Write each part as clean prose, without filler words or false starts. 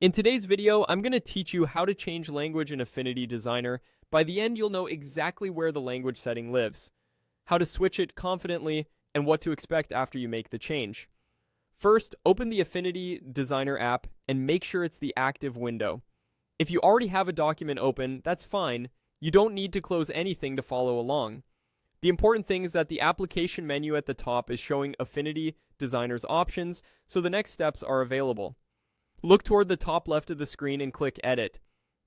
In today's video, I'm going to teach you how to change language in Affinity Designer. By the end, you'll know exactly where the language setting lives, how to switch it confidently, and what to expect after you make the change. First, open the Affinity Designer app and make sure it's the active window. If you already have a document open, that's fine. You don't need to close anything to follow along. The important thing is that the application menu at the top is showing Affinity Designer's options, so the next steps are available. Look toward the top left of the screen and click Edit.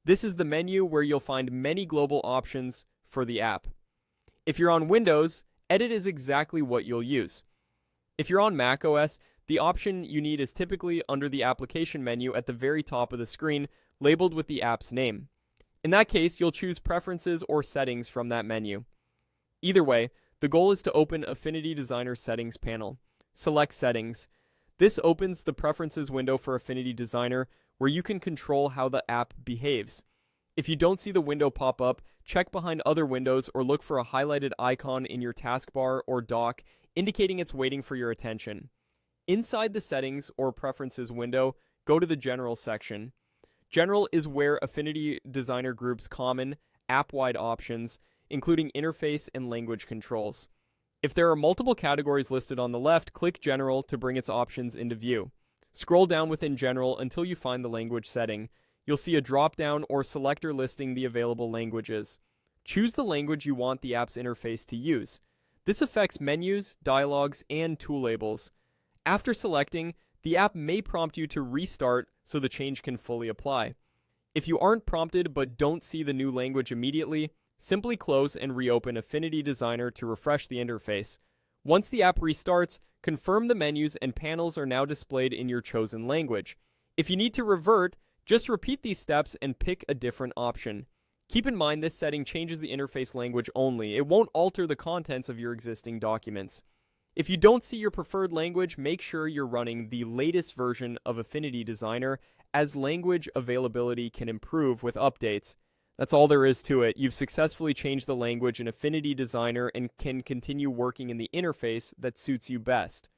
This is the menu where you'll find many global options for the app. If you're on Windows, Edit is exactly what you'll use. If you're on Mac OS, the option you need is typically under the application menu at the very top of the screen, labeled with the app's name. In that case, you'll choose Preferences or Settings from that menu. Either way, the goal is to open Affinity Designer Settings panel. Select Settings. This opens the Preferences window for Affinity Designer, where you can control how the app behaves. If you don't see the window pop up, check behind other windows or look for a highlighted icon in your taskbar or dock indicating it's waiting for your attention. Inside the Settings or Preferences window, go to the General section. General is where Affinity Designer groups common, app-wide options, including interface and language controls. If there are multiple categories listed on the left, click General to bring its options into view. Scroll down within General until you find the language setting. You'll see a drop-down or selector listing the available languages. Choose the language you want the app's interface to use. This affects menus, dialogues, and tool labels. After selecting, the app may prompt you to restart so the change can fully apply. If you aren't prompted but don't see the new language immediately, simply close and reopen Affinity Designer to refresh the interface. Once the app restarts, confirm the menus and panels are now displayed in your chosen language. If you need to revert, just repeat these steps and pick a different option. Keep in mind this setting changes the interface language only. It won't alter the contents of your existing documents. If you don't see your preferred language, make sure you're running the latest version of Affinity Designer, as language availability can improve with updates. That's all there is to it. You've successfully changed the language in Affinity Designer and can continue working in the interface that suits you best.